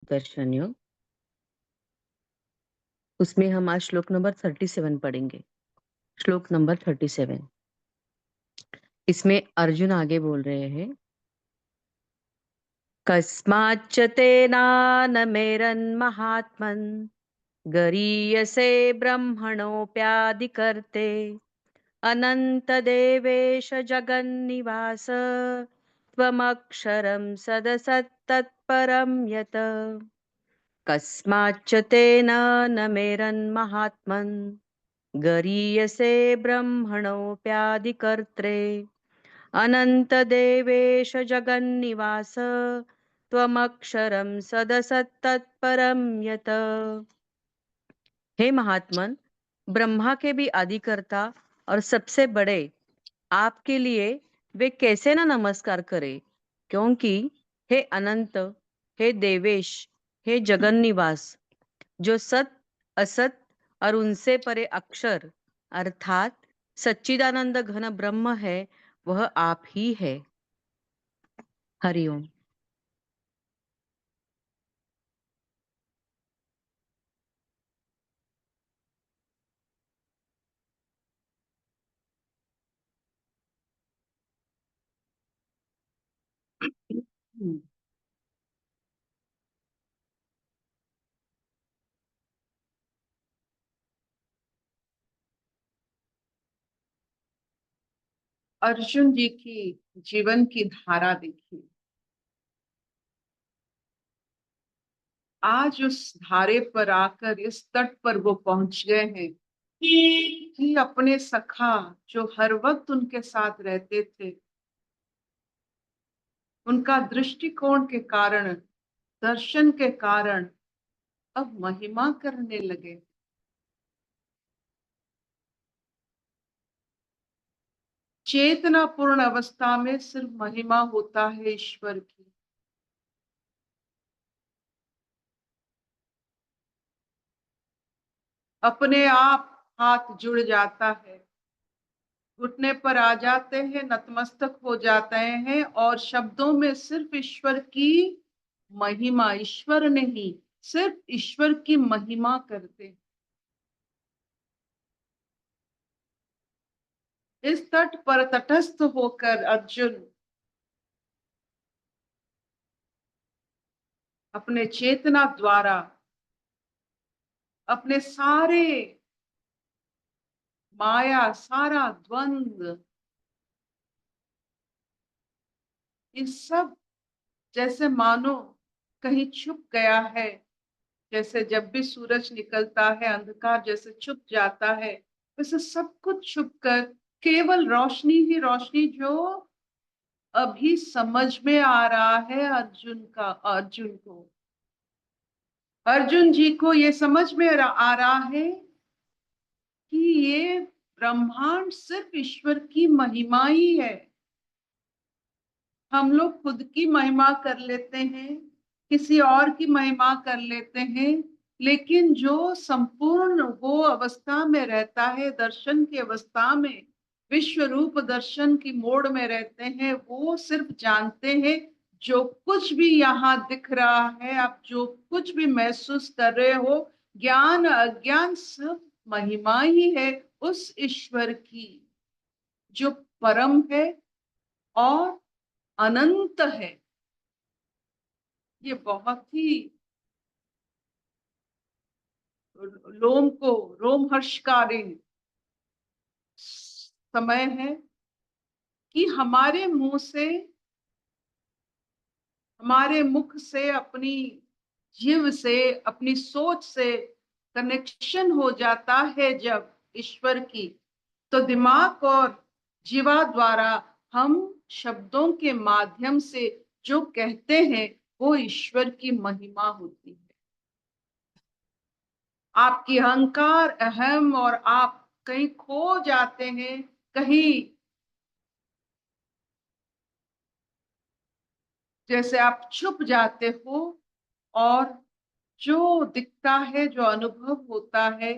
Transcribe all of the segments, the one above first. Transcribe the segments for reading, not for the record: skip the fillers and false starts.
दर्शन योग, उसमें हम आज श्लोक नंबर 37 पढ़ेंगे। श्लोक नंबर 37। इसमें अर्जुन आगे बोल रहे हैं, कस्माच्च तेनानमेरन्महात्मन् गरीयसे ब्रह्मणोऽप्यादिकर्ते अनन्तदेवेश जगन्निवास त्वमक्षरं सदसत्तत्परं यत् कस्माच्च तेन न मेरन्महात्मन् गरीयसे ब्रह्मणोऽप्यादिकर्त्रे अनन्तदेवेश जगन्निवास त्वमक्षरं सदसत्तत्परं यत्। हे महात्मन, ब्रह्मा के भी आदिकर्ता और सबसे बड़े आपके लिए वे कैसे न नमस्कार करें, क्योंकि हे अनंत, हे देवेश, हे जगन निवास, जो सत असत और उनसे परे अक्षर अर्थात सच्चिदानंद घन ब्रह्म है, वह आप ही है। हरिओम। अर्जुन जी की जीवन की धारा देखिए। आज उस धारे पर आकर इस तट पर वो पहुंच गए हैं कि अपने सखा जो हर वक्त उनके साथ रहते थे, उनका दृष्टिकोण के कारण, दर्शन के कारण अब महिमा करने लगे। चेतना पूर्ण अवस्था में सिर्फ महिमा होता है ईश्वर की। अपने आप हाथ जुड़ जाता है, घुटने पर आ जाते हैं, नतमस्तक हो जाते हैं और शब्दों में सिर्फ ईश्वर की महिमा, ईश्वर नहीं, सिर्फ ईश्वर की महिमा करते हैं। इस तट पर तटस्थ होकर अर्जुन अपने चेतना द्वारा अपने सारे माया, सारा द्वंद्व, इस सब जैसे मानो कहीं छुप गया है। जैसे जब भी सूरज निकलता है अंधकार जैसे छुप जाता है, वैसे सब कुछ छुप कर केवल रोशनी ही रोशनी, जो अभी समझ में आ रहा है अर्जुन को, अर्जुन जी को ये समझ में आ रहा है कि ये ब्रह्मांड सिर्फ ईश्वर की महिमा ही है। हम लोग खुद की महिमा कर लेते हैं, किसी और की महिमा कर लेते हैं, लेकिन जो संपूर्ण वो अवस्था में रहता है, दर्शन की अवस्था में, विश्व रूप दर्शन की मोड़ में रहते हैं, वो सिर्फ जानते हैं जो कुछ भी यहाँ दिख रहा है, आप जो कुछ भी महसूस कर रहे हो, ज्ञान अज्ञान सब महिमा ही है उस ईश्वर की, जो परम है और अनंत है। ये बहुत ही लोम को रोमहर्षकारी समय है कि हमारे मुंह से, हमारे मुख से, अपनी जीव से, अपनी सोच से कनेक्शन हो जाता है जब ईश्वर की, तो दिमाग और जीवा द्वारा हम शब्दों के माध्यम से जो कहते हैं वो ईश्वर की महिमा होती है। आपकी अहंकार, अहम और आप कहीं खो जाते हैं, कहीं जैसे आप छुप जाते हो, और जो दिखता है, जो अनुभव होता है,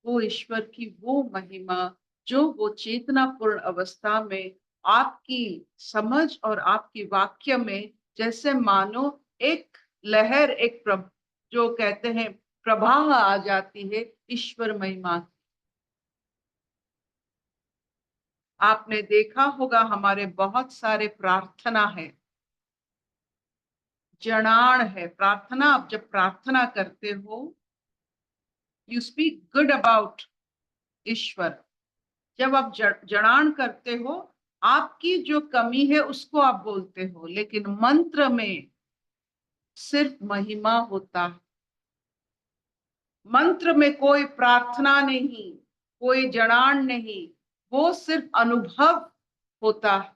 वो ईश्वर की वो महिमा, जो वो चेतनापूर्ण अवस्था में आपकी समझ और आपकी वाक्य में जैसे मानो एक लहर, एक जो कहते हैं प्रवाह आ जाती है ईश्वर महिमा की। आपने देखा होगा हमारे बहुत सारे प्रार्थना है, जनाण है। प्रार्थना, आप जब प्रार्थना करते हो, यू स्पीक गुड अबाउट ईश्वर। जब आप जनाण करते हो, आपकी जो कमी है उसको आप बोलते हो, लेकिन मंत्र में सिर्फ महिमा होता है। मंत्र में कोई प्रार्थना नहीं, कोई जनाण नहीं, वो सिर्फ अनुभव होता है।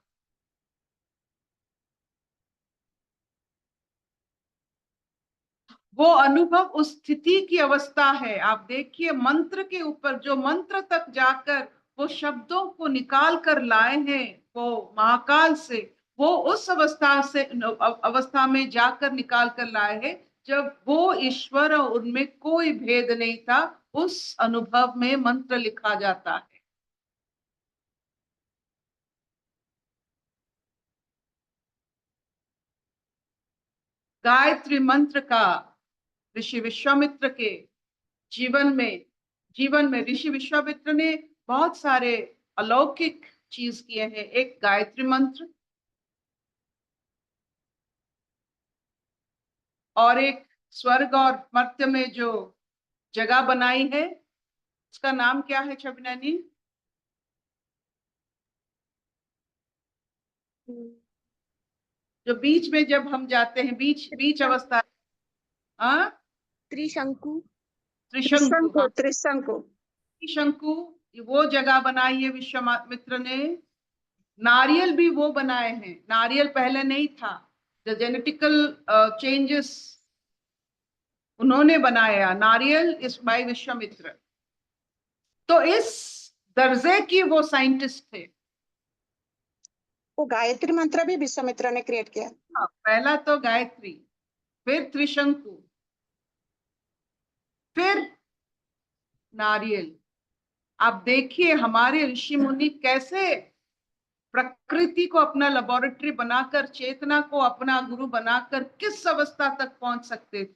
वो अनुभव उस स्थिति की अवस्था है। आप देखिए मंत्र के ऊपर, जो मंत्र तक जाकर वो शब्दों को निकाल कर लाए हैं वो महाकाल से, वो उस अवस्था में जाकर निकाल कर लाए हैं जब वो ईश्वर और उनमें कोई भेद नहीं था। उस अनुभव में मंत्र लिखा जाता है। गायत्री मंत्र का ऋषि विश्वामित्र के जीवन में ऋषि विश्वामित्र ने बहुत सारे अलौकिक चीज किए हैं। एक गायत्री मंत्र और एक स्वर्ग और मर्त्य में जो जगह बनाई है, उसका नाम क्या है छबिनानी? जो बीच में जब हम जाते हैं, बीच बीच अवस्था, हाँ, त्रिशंकु। त्रिशंकु, हाँ, त्रिशंकु। त्रिशंकु, वो जगह बनाई है विश्वामित्र ने। नारियल भी वो बनाए हैं, नारियल पहले नहीं था। द जेनेटिकल चेंजेस उन्होंने बनाया, नारियल इस बाय विश्वामित्र। तो इस दर्जे की वो साइंटिस्ट थे। वो गायत्री मंत्र भी विश्वामित्र ने क्रिएट किया। हाँ, पहला तो गायत्री, फिर त्रिशंकु, फिर नारियल। आप देखिए हमारे ऋषि मुनि कैसे प्रकृति को अपना लेबोरेटरी बनाकर, चेतना को अपना गुरु बनाकर किस अवस्था तक पहुंच सकते थे,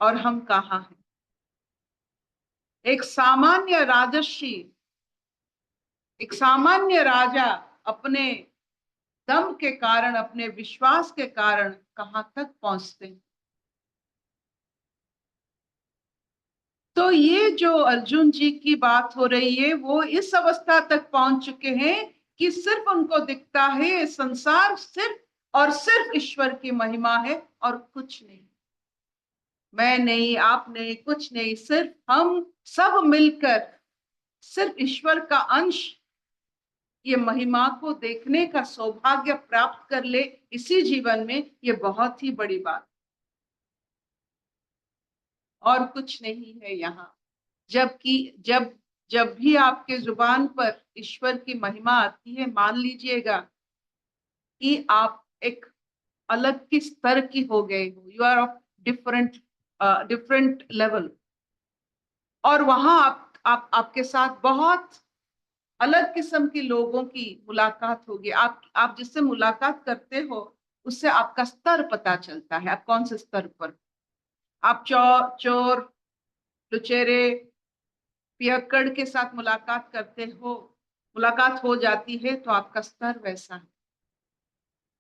और हम कहाँ हैं। एक सामान्य राजर्षि, एक सामान्य राजा अपने दम के कारण, अपने विश्वास के कारण कहां तक पहुंचते हैं। तो ये जो अर्जुन जी की बात हो रही है, वो इस अवस्था तक पहुंच चुके हैं कि सिर्फ उनको दिखता है संसार सिर्फ और सिर्फ ईश्वर की महिमा है और कुछ नहीं। मैं नहीं, आप नहीं, कुछ नहीं, सिर्फ हम सब मिलकर सिर्फ ईश्वर का अंश, ये महिमा को देखने का सौभाग्य प्राप्त कर ले इसी जीवन में, ये बहुत ही बड़ी बात, और कुछ नहीं है यहाँ। जबकि जब जब भी आपके जुबान पर ईश्वर की महिमा आती है, मान लीजिएगा कि आप एक अलग की स्तर की हो गए हो, you are of different different level, और वहां आपके साथ बहुत अलग किस्म के लोगों की मुलाकात होगी। आप जिससे मुलाकात करते हो उससे आपका स्तर पता चलता है, आप कौन से स्तर पर। आप चोर लुचेरे पियक्कड़ के साथ मुलाकात करते हो, मुलाकात हो जाती है तो आपका स्तर वैसा है।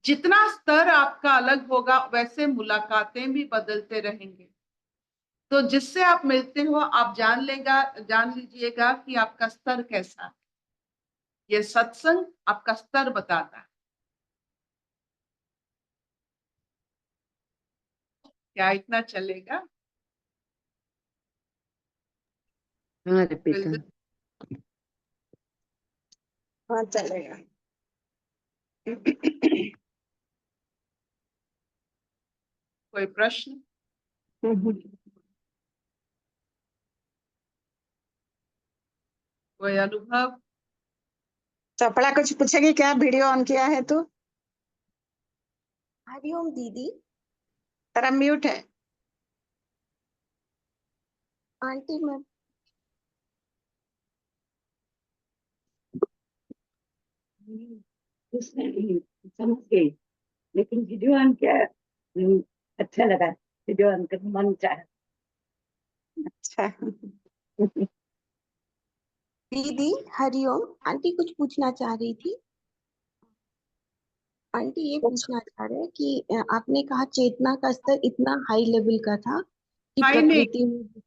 जितना स्तर आपका अलग होगा वैसे मुलाकातें भी बदलते रहेंगे। तो जिससे आप मिलते हो आप जान लीजिएगा कि आपका स्तर कैसा है। ये सत्संग आपका स्तर बताता है। क्या इतना चलेगा? हाँ रिपीट। हाँ चलेगा। कोई प्रश्न, कोई अनुभव? चपड़ा कुछ पूछेगी क्या? वीडियो ऑन किया है तो? हरिओम दीदी। तेरा म्यूट है। आंटी मैं कुछ नहीं समझ गई, लेकिन वीडियो ऑन क्या अच्छा लगा जो अंकल मन चाहे। अच्छा। दीदी हरिओम, आंटी कुछ पूछना चाह रही थी। आंटी ये पूछना चाह रहे हैं कि आपने कहा चेतना का स्तर इतना हाई लेवल का था कि हाई नहीं, प्रकृति में।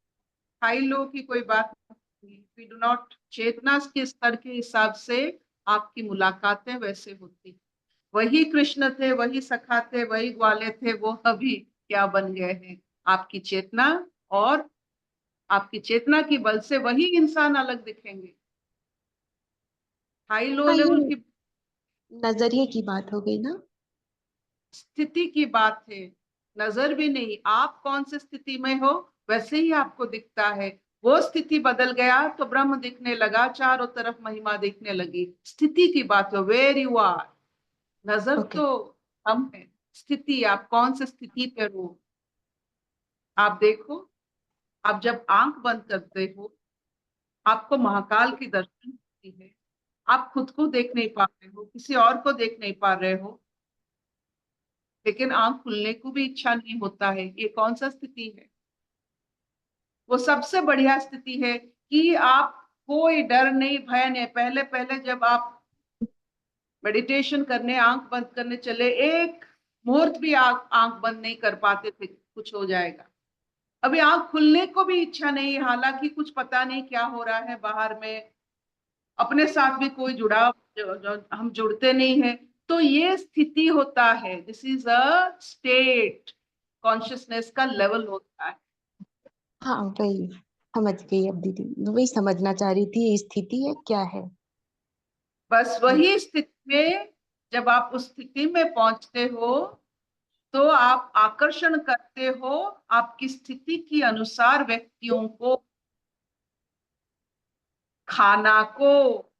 हाई लो की कोई बात नहीं। वी डू नॉट, चेतना के स्तर के हिसाब से आपकी मुलाकातें वैसे होती। वही कृष्ण थे, वही सखा थे, वही ग्वाले थे, वो अभी क्या बन गए हैं। आपकी चेतना और आपकी चेतना की बल से वही इंसान अलग दिखेंगे। हाई लो हाँ, लेवल ये की नजरिए की बात हो गई ना। स्थिति की बात है, नजर भी नहीं। आप कौन सी स्थिति में हो वैसे ही आपको दिखता है। वो स्थिति बदल गया तो ब्रह्म दिखने लगा, चारों तरफ महिमा दिखने लगी। स्थिति की बात हो, वेयर यू आर। नजर ओके। तो हम है, स्थिति आप कौन सी स्थिति पे हो। आप देखो, आप जब आंख बंद करते हो आपको महाकाल की दर्शन होती है। आप खुद को देख नहीं पा रहे हो, किसी और को देख नहीं पा रहे हो, लेकिन आंख खुलने को भी इच्छा नहीं होता है। ये कौन सा स्थिति है। वो सबसे बढ़िया स्थिति है कि आप कोई डर नहीं, भय नहीं। पहले पहले जब आप मेडिटेशन करने, आंख बंद करने चले, एक मुहूर्त भी आंख बंद नहीं कर पाते थे, कुछ हो जाएगा। अभी आंख खुलने को भी इच्छा नहीं, हालांकि कुछ पता नहीं क्या हो रहा है बाहर में, अपने साथ भी कोई जुड़ाव जो हम जुड़ते नहीं है। तो ये स्थिति होता है, this is a state, consciousness का लेवल होता है। हाँ वही समझ गई अब दीदी, वही समझना चाह रही थी, ये स्थिति है क्या है। बस वही स्थिति में जब आप उस स्थिति में पहुंचते हो तो आप आकर्षण करते हो आपकी स्थिति के अनुसार व्यक्तियों को, खाना को,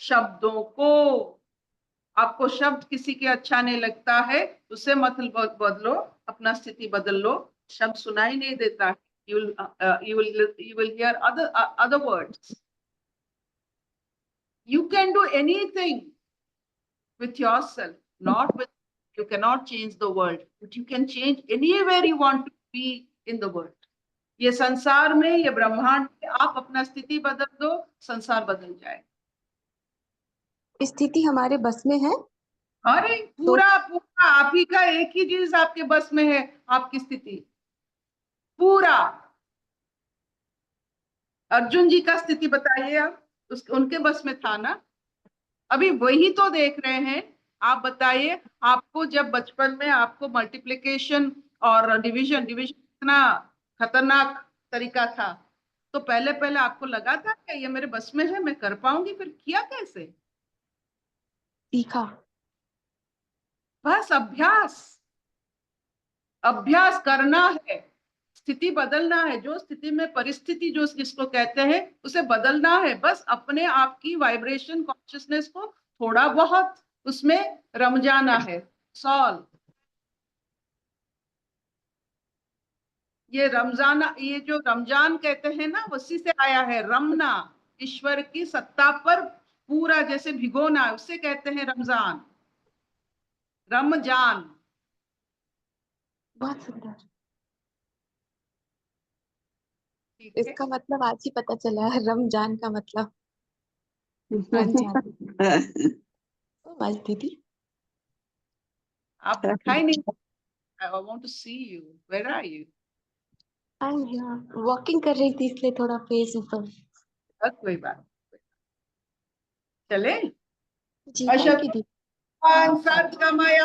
शब्दों को। आपको शब्द किसी के अच्छा नहीं लगता है, उससे मतलब बदलो, अपना स्थिति बदल लो। शब्द सुनाई नहीं देता है, you will hear other words. You can do anything with yourself, not with, you cannot change the world, but you can change anywhere you want to be in the world. ये संसार में, ये ब्रह्मांड में आप अपना स्थिति बदल दो, संसार बदल जाए। स्थिति हमारे बस में है अरे तो। पूरा पूरा आप ही का, एक ही चीज आपके बस में है, आपकी स्थिति पूरा। अर्जुन जी का स्थिति बताइए आप, उनके बस में था ना। अभी वही तो देख रहे हैं। आप बताइए, आपको जब बचपन में आपको मल्टीप्लिकेशन और डिवीजन डिवीजन इतना खतरनाक तरीका था, तो पहले पहले आपको लगा था कि ये मेरे बस में है, मैं कर पाऊंगी, फिर किया कैसे। सीखा। बस अभ्यास, अभ्यास करना है, स्थिति बदलना है। जो स्थिति में परिस्थिति जो जिसको कहते हैं उसे बदलना है। बस अपने आप की वाइब्रेशन कॉन्शियसनेस को थोड़ा बहुत उसमें रम जाना है। सॉल्व ये रमजान, ये जो रमजान कहते हैं ना, उसी से आया है रमना, ईश्वर की सत्ता पर पूरा जैसे भिगोना, उसे कहते हैं रमजान, रमजान। बहुत सुंदर। ठीक है, इसका मतलब आज ही पता चला है, रमजान का मतलब रमजान। बस दीदी। आप दिखाई नहीं, I want to see you, where are you. I am here, walking कर रही थी इसलिए थोड़ा फेस ऊपर। बस कोई बात, चले। जी थैंक यू दीदी। अशतोमां सद्गमय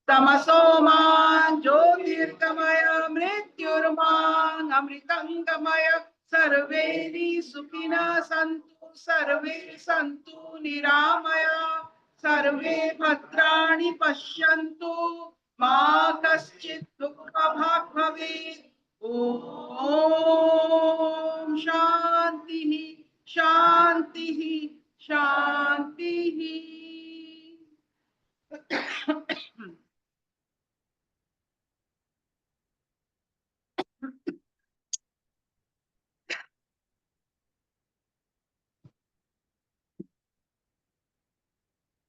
तमसोमां ज्योतिर्गमय मृत्युर्मां अमृतंगमय। सर्वे सुखिनः सन्तु, सर्वे सन्तु निरामया, सर्वे भद्राणि पश्यन्तु, मा कश्चित् दुःखभाग् भवेत्। ॐ शान्तिः शान्तिः शान्तिः।